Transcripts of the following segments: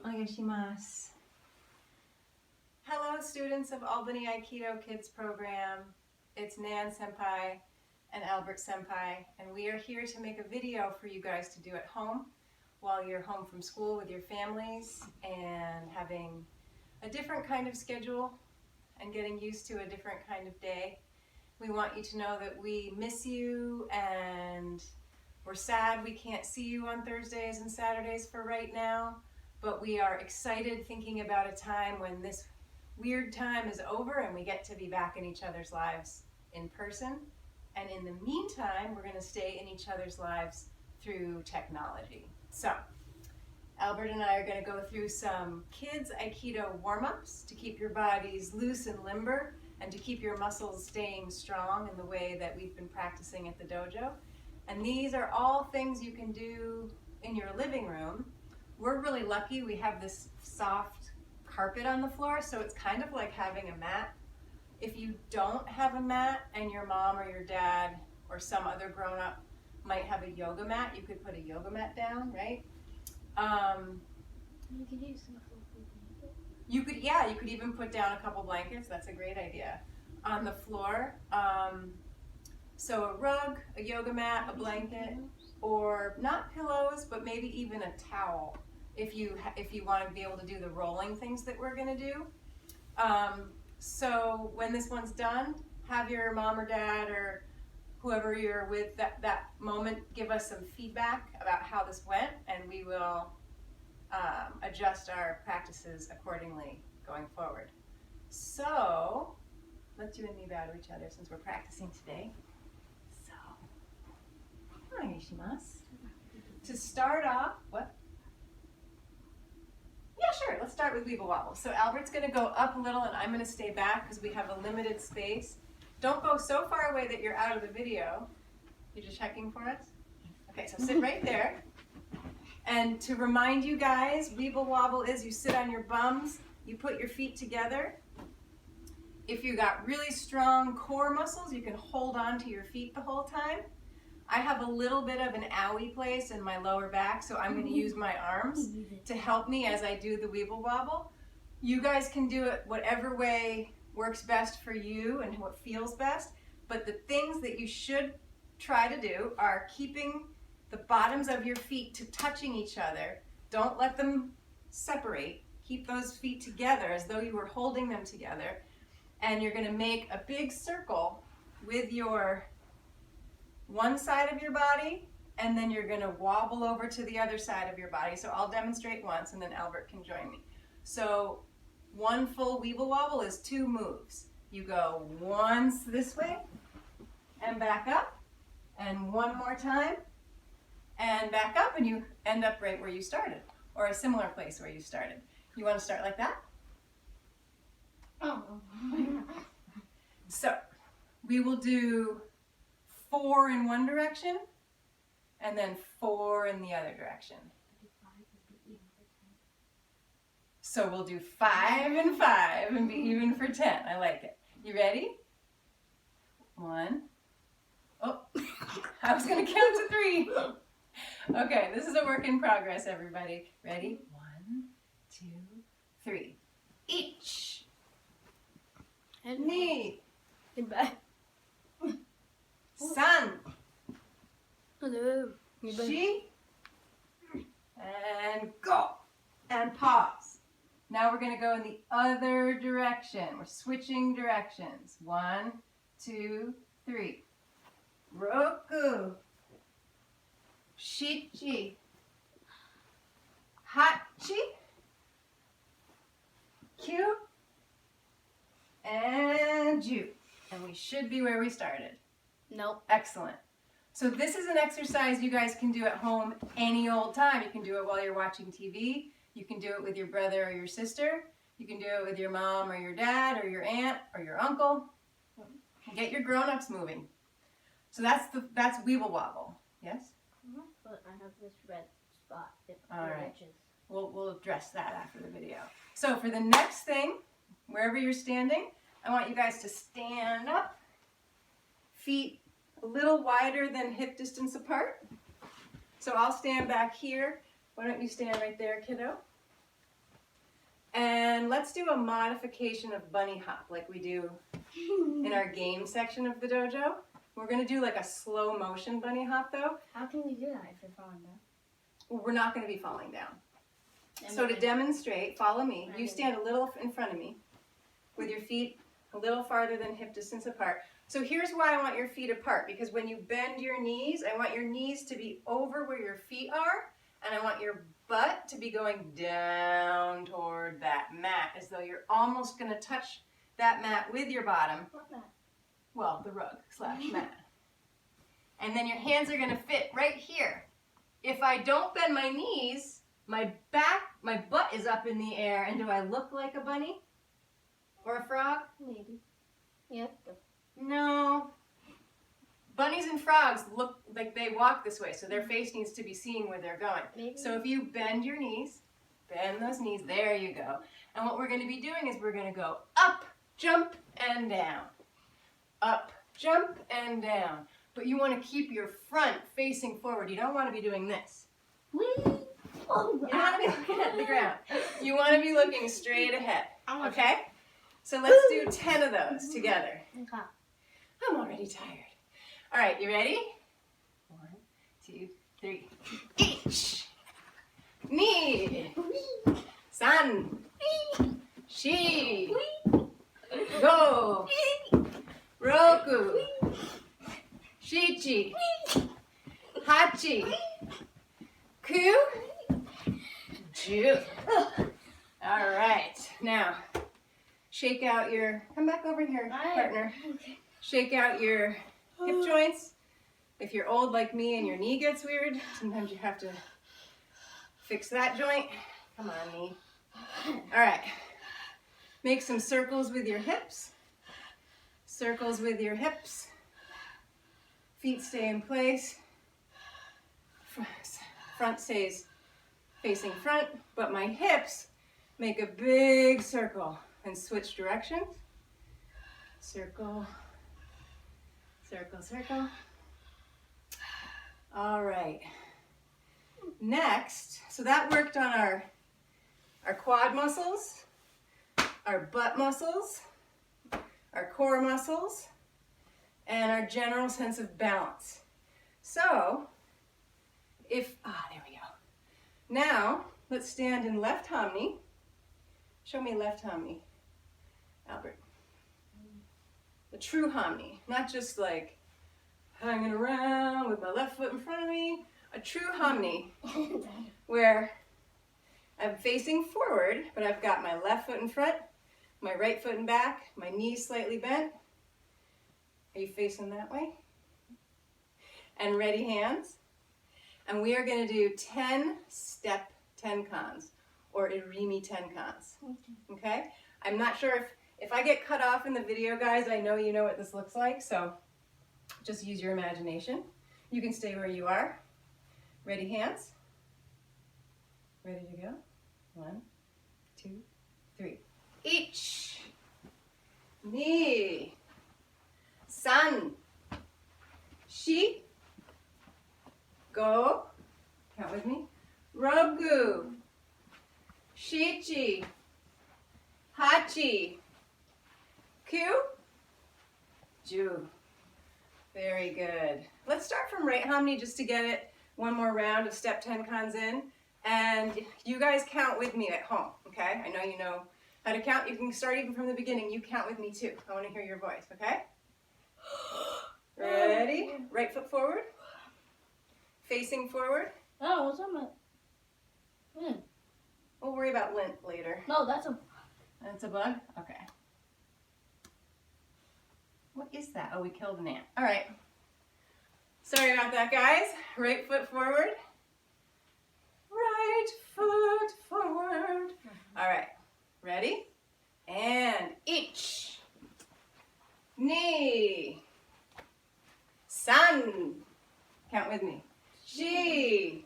Onegaishimasu. Hello students of Albany Aikido Kids Program. It's Nan Senpai and Albert Senpai, and we are here to make a video for you guys to do at home while you're home from school with your families and having a different kind of schedule and getting used to a different kind of day. We want you to know that we miss you and we're sad we can't see you on Thursdays and Saturdays for right now, but we are excited thinking about a time when this weird time is over and we get to be back in each other's lives in person. And in the meantime, we're going to stay in each other's lives through technology. So, Albert and I are going to go through some kids Aikido warm-ups to keep your bodies loose and limber and to keep your muscles staying strong in the way that we've been practicing at the dojo. And these are all things you can do in your living room. We're really lucky we have this soft carpet on the floor, so it's kind of like having a mat. If you don't have a mat and your mom or your dad or some other grown-up might have a yoga mat, you could put a yoga mat down, right? You could use some blanket. You could even put down a couple blankets. That's a great idea. On the floor. So a rug, a yoga mat, a blanket, or not pillows, but maybe even a towel if you want to be able to do the rolling things that we're going to do. So when this one's done, have your mom or dad or whoever you're with that moment give us some feedback about how this went, and we will adjust our practices accordingly going forward. So let's you and me bow to each other since we're practicing today. So, onegaishimasu. To start off, what? Yeah, sure. Let's start with Weeble Wobble. So Albert's going to go up a little and I'm going to stay back because we have a limited space. Don't go so far away that you're out of the video. You're just checking for us? Okay, so sit right there. And to remind you guys, Weeble Wobble is you sit on your bums, you put your feet together. If you got really strong core muscles, you can hold on to your feet the whole time. I have a little bit of an owie place in my lower back, so I'm going to use my arms to help me as I do the Weeble Wobble. You guys can do it whatever way works best for you and what feels best, but the things that you should try to do are keeping the bottoms of your feet to touching each other. Don't let them separate. Keep those feet together as though you were holding them together. And you're going to make a big circle with your one side of your body, and then you're going to wobble over to the other side of your body. So I'll demonstrate once, and then Albert can join me. So one full Weeble Wobble is 2 moves. You go once this way, and back up, and one more time, and back up, and you end up right where you started, or a similar place where you started. You want to start like that? Oh. So we will do 4 in one direction and then 4 in the other direction. So we'll do 5 and 5 and be even for 10. I like it. You ready? 1. Oh, I was going to count to 3. Okay, this is a work in progress, everybody. Ready? 1, 2, 3. Each. Knee. Goodbye. San. Hello. Shi. And go. And pause. Now we're going to go in the other direction. We're switching directions. 1, 2, 3. Roku. Shichi. Hachi. Kyu. And Ju. And we should be where we started. Nope. Excellent. So this is an exercise you guys can do at home any old time. You can do it while you're watching TV. You can do it with your brother or your sister. You can do it with your mom or your dad or your aunt or your uncle. Get your grown-ups moving. So that's Weeble Wobble. Yes? But I have this red spot. All right. We'll address that after the video. So for the next thing, wherever you're standing, I want you guys to stand up, feet a little wider than hip distance apart. So I'll stand back here. Why don't you stand right there, kiddo? And let's do a modification of bunny hop like we do in our game section of the dojo. We're gonna do like a slow motion bunny hop though. How can we do that if you're falling down? Well, we're not gonna be falling down. And So to then- demonstrate, follow me. You Right. stand a little in front of me with your feet a little farther than hip distance apart. So here's why I want your feet apart, because when you bend your knees, I want your knees to be over where your feet are, and I want your butt to be going down toward that mat, as though you're almost gonna touch that mat with your bottom. What mat? Well, the rug / mat. And then your hands are gonna fit right here. If I don't bend my knees, my butt is up in the air, and do I look like a bunny? Or a frog? Maybe. Yep. No. Bunnies and frogs look like they walk this way, so their face needs to be seeing where they're going. Maybe. So if you bend your knees, bend those knees, there you go. And what we're gonna be doing is we're gonna go up, jump, and down. Up, jump, and down. But you wanna keep your front facing forward. You don't wanna be doing this. Whee! Oh, You don't want to be looking at the ground. You want to be looking straight ahead. I'm Okay? So let's do 10 of those together. Okay. I'm already tired. All right, you ready? 1, 2, 3. Each. Ni. San. Shi. Go. Roku. Shichi. Hachi. Ku. Ju. All right. Now, shake out your, come back over here, partner. Okay. Shake out your hip joints. If you're old like me and your knee gets weird, sometimes you have to fix that joint. Come on, knee. All right. Make some circles with your hips. Circles with your hips. Feet stay in place. Front stays facing front, but my hips make a big circle and switch directions. Circle, circle, circle. All right. Next, so that worked on our quad muscles, our butt muscles, our core muscles, and our general sense of balance. So, there we go. Now, let's stand in left hominy. Show me left hominy, Albert. The true hominy, not just like hanging around with my left foot in front of me. A true hominy, where I'm facing forward, but I've got my left foot in front, my right foot in back, my knees slightly bent. Are you facing that way? And ready hands. And we are going to do 10 step tenkans, or irimi tenkans. Okay? I'm not sure if I get cut off in the video, guys, I know you know what this looks like, so just use your imagination. You can stay where you are. Ready hands? Ready to go? 1, 2, 3. Each. Ni. San. Shi. Go. Count with me. Roku. Shichi. Hachi. Ku. Ju. Very good. Let's start from right hominy just to get it one more round of step tenkans in. And you guys count with me at home, okay? I know you know how to count. You can start even from the beginning. You count with me too. I want to hear your voice, okay? Ready? Right foot forward. Facing forward. Oh, what's on my... We'll worry about lint later. No, that's a... That's a bug? Okay. What is that? Oh, we killed an ant. All right. Sorry about that, guys. Right foot forward. Right foot forward. All right. Ready? And each. Ni. San. Count with me. Shi.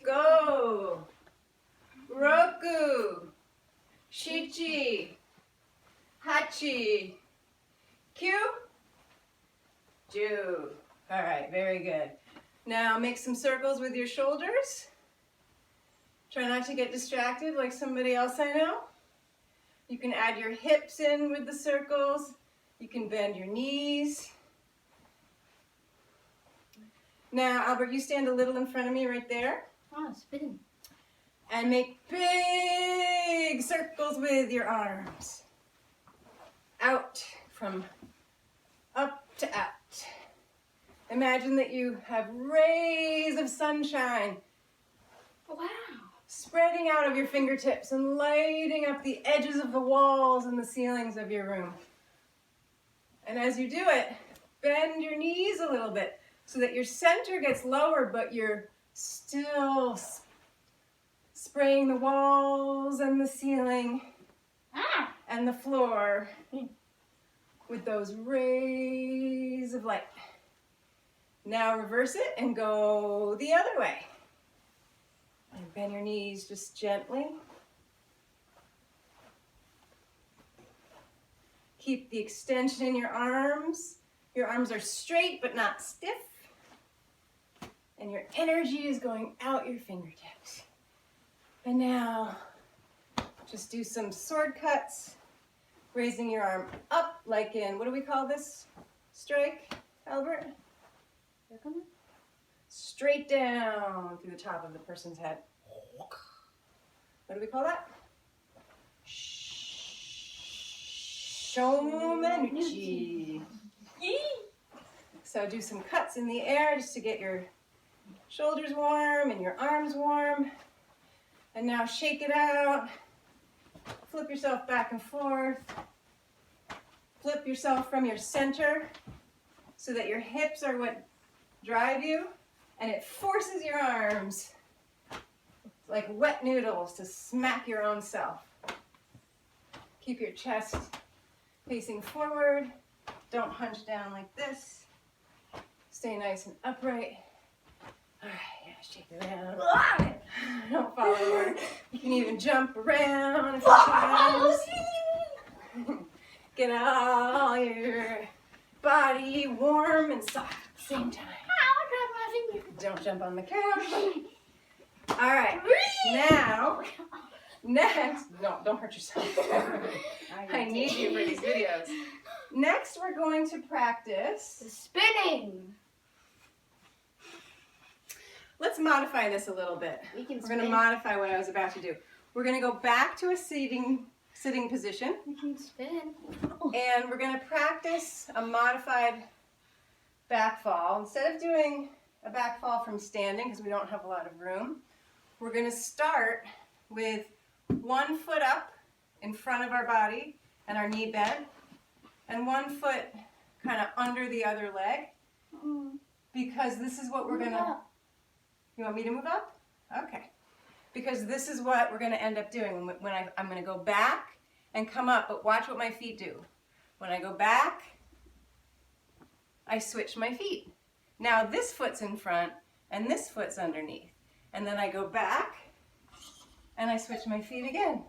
Go. Roku. Shichi. Hachi. Ku. Ju. All right, very good. Now make some circles with your shoulders. Try not to get distracted like somebody else I know. You can add your hips in with the circles. You can bend your knees. Now, Albert, you stand a little in front of me right there. Oh, spinning. And make big circles with your arms. Out from up to out. Imagine that you have rays of sunshine Wow. spreading out of your fingertips and lighting up the edges of the walls and the ceilings of your room. And as you do it, bend your knees a little bit so that your center gets lower, but you're still spraying the walls and the ceiling and the floor with those rays of light. Now reverse it and go the other way. And bend your knees just gently. Keep the extension in your arms. Your arms are straight but not stiff. And your energy is going out your fingertips. And now, just do some sword cuts, raising your arm up like in, what do we call this strike, Albert? Straight down through the top of the person's head. What do we call that? Shomenuchi. So do some cuts in the air just to get your shoulders warm and your arms warm. And now shake it out. Flip yourself back and forth. Flip yourself from your center so that your hips are what drive you. And it forces your arms like wet noodles to smack your own self. Keep your chest facing forward. Don't hunch down like this. Stay nice and upright. All right, yeah, shake it around. Don't fall over. You can even jump around a few times. Get all your body warm and soft at the same time. Don't jump on the couch. All right, now, next, no, don't hurt yourself. I need you for these videos. Next, we're going to practice The spinning. Let's modify this a little bit. We can We're going to spin. modify what I was about to do. We're going to go back to a sitting position, We can spin. and we're going to practice a modified back fall. Instead of doing a back fall from standing, because we don't have a lot of room, we're going to start with one foot up in front of our body and our knee bent, and one foot kind of under the other leg, because this is what we're going to... You want me to move up? Okay. Because this is what we're going to end up doing. When I'm going to go back and come up, but watch what my feet do. When I go back, I switch my feet. Now this foot's in front and this foot's underneath. And then I go back and I switch my feet again.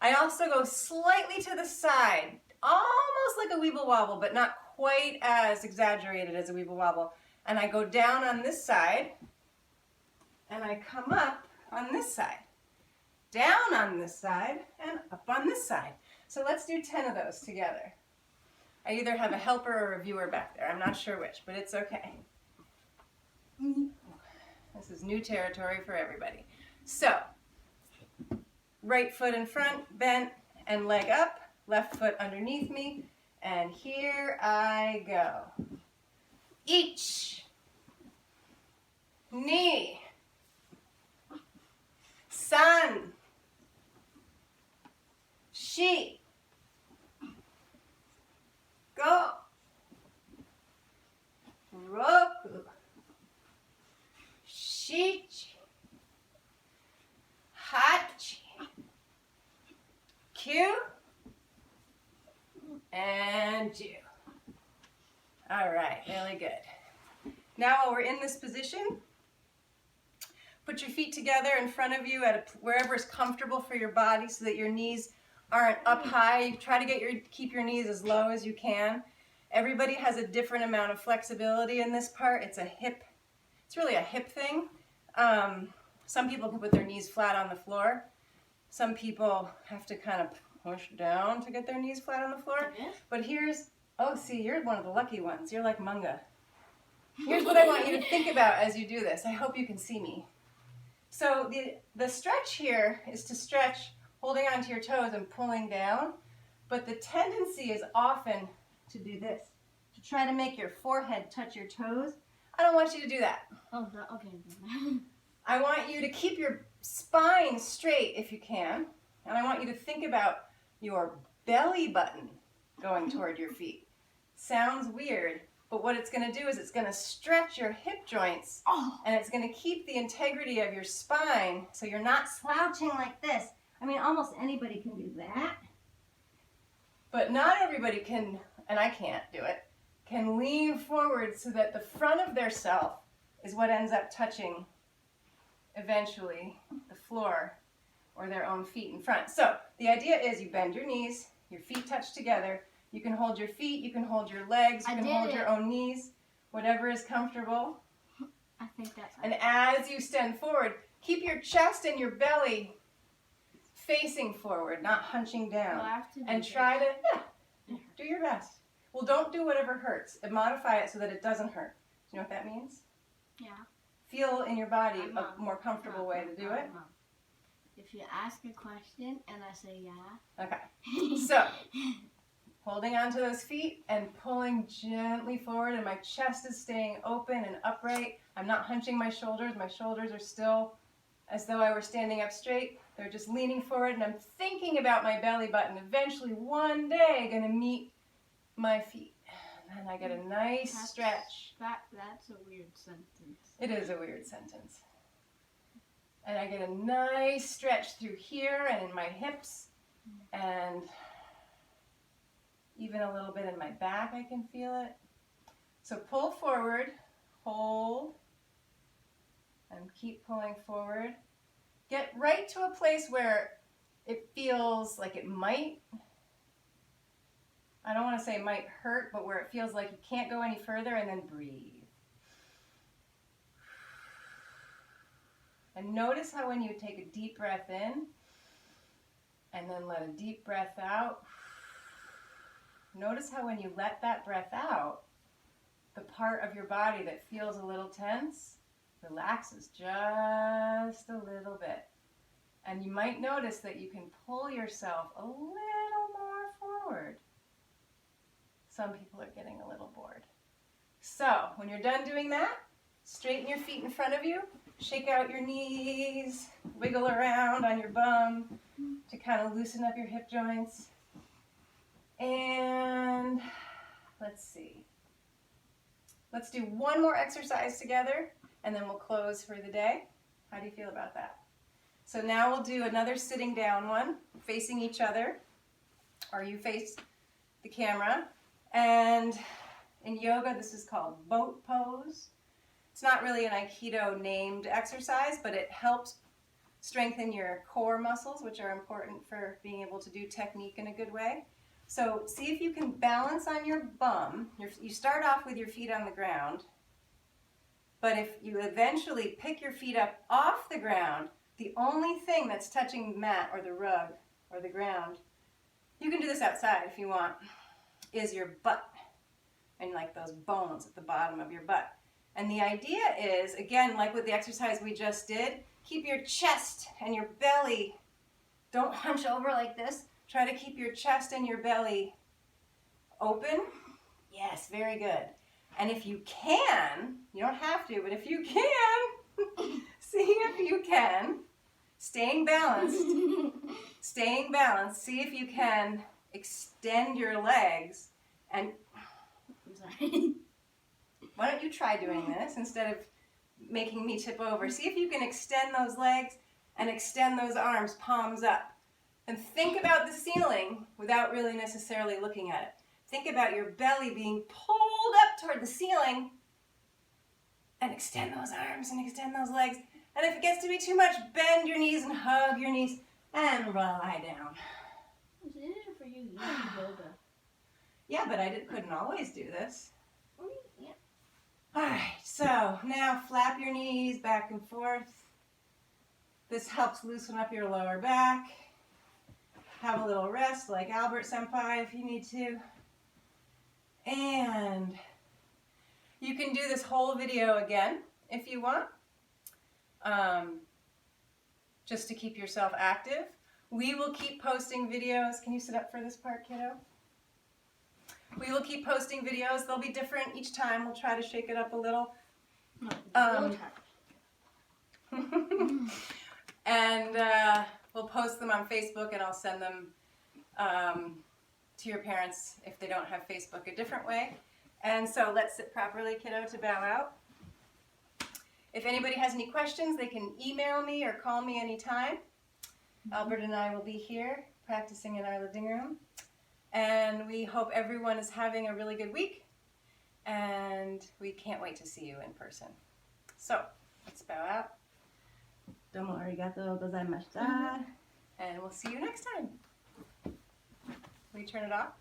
I also go slightly to the side, almost like a weeble wobble, but not quite as exaggerated as a weeble wobble. And I go down on this side. And I come up on this side, down on this side, and up on this side. So let's do 10 of those together. I either have a helper or a viewer back there. I'm not sure which, but it's okay. This is new territory for everybody. So, right foot in front, bent, and leg up. Left foot underneath me. And here I go. Each knee. San, shi, go, roku, shichi, hachi, kyu, and ju. All right, really good. Now while we're in this position, put your feet together in front of you at wherever is comfortable for your body so that your knees aren't up high. Try to keep your knees as low as you can. Everybody has a different amount of flexibility in this part. It's really a hip thing. Some people can put their knees flat on the floor. Some people have to kind of push down to get their knees flat on the floor. But here's, oh, see, you're one of the lucky ones. You're like Munga. Here's what I want you to think about as you do this. I hope you can see me. So the stretch here is to stretch holding onto your toes and pulling down. But the tendency is often to do this, to try to make your forehead touch your toes. I don't want you to do that. Oh, okay. I want you to keep your spine straight if you can. And I want you to think about your belly button going toward your feet. Sounds weird, but what it's going to do is it's going to stretch your hip joints, and it's going to keep the integrity of your spine so you're not slouching like this. I mean, almost anybody can do that. But not everybody can, and I can't do it, can lean forward so that the front of their self is what ends up touching eventually the floor or their own feet in front. So the idea is you bend your knees, your feet touch together. You can hold your feet, you can hold your legs, you can hold your own knees, whatever is comfortable. I think that's. And as you stand forward, keep your chest and your belly facing forward, not hunching down. And try to, do your best. Well, don't do whatever hurts. Modify it so that it doesn't hurt. Do you know what that means? Yeah. Feel in your body a more comfortable way to do it. If you ask a question and I say yeah. Okay. So, holding onto those feet and pulling gently forward, and my chest is staying open and upright. I'm not hunching my shoulders. My shoulders are still as though I were standing up straight. They're just leaning forward, and I'm thinking about my belly button. Eventually, one day, going to meet my feet. And then I get a nice stretch. That's a weird sentence. It is a weird sentence. And I get a nice stretch through here and in my hips, and even a little bit in my back, I can feel it. So pull forward, hold, and keep pulling forward. Get right to a place where it feels like it might, I don't want to say might hurt, but where it feels like you can't go any further, and then breathe. And notice how when you take a deep breath in, and then let a deep breath out, notice how when you let that breath out, the part of your body that feels a little tense relaxes just a little bit. And you might notice that you can pull yourself a little more forward. Some people are getting a little bored. So, when you're done doing that, straighten your feet in front of you, shake out your knees, wiggle around on your bum to kind of loosen up your hip joints. And let's see. Let's do one more exercise together, and then we'll close for the day. How do you feel about that? So now we'll do another sitting down one, facing each other, or you face the camera. And in yoga, this is called boat pose. It's not really an Aikido named exercise, but it helps strengthen your core muscles, which are important for being able to do technique in a good way. So see if you can balance on your bum. You start off with your feet on the ground, but if you eventually pick your feet up off the ground, the only thing that's touching the mat or the rug or the ground, you can do this outside if you want, is your butt and like those bones at the bottom of your butt. And the idea is, again, like with the exercise we just did, keep your chest and your belly, don't hunch over like this. Try to keep your chest and your belly open. Yes, very good. And if you can, you don't have to, but if you can, see if you can, staying balanced, see if you can extend your legs. And I'm sorry. Why don't you try doing this instead of making me tip over? See if you can extend those legs and extend those arms, palms up. And think about the ceiling without really necessarily looking at it. Think about your belly being pulled up toward the ceiling, and extend those arms and extend those legs. And if it gets to be too much, bend your knees and hug your knees and lie down. It's easier for you to do yoga. Yeah, but I couldn't always do this. Yeah. All right, so now flap your knees back and forth. This helps loosen up your lower back. Have a little rest like Albert Senpai if you need to. And you can do this whole video again if you want, just to keep yourself active. We will keep posting videos. Can you sit up for this part, kiddo? We will keep posting videos. They'll be different each time. We'll try to shake it up a little. And we'll post them on Facebook, and I'll send them to your parents if they don't have Facebook a different way. And so let's sit properly, kiddo, to bow out. If anybody has any questions, they can email me or call me anytime. Albert and I will be here practicing in our living room. And we hope everyone is having a really good week. And we can't wait to see you in person. So, let's bow out. Domo arigatou gozaimashita. And we'll see you next time. Will you turn it off?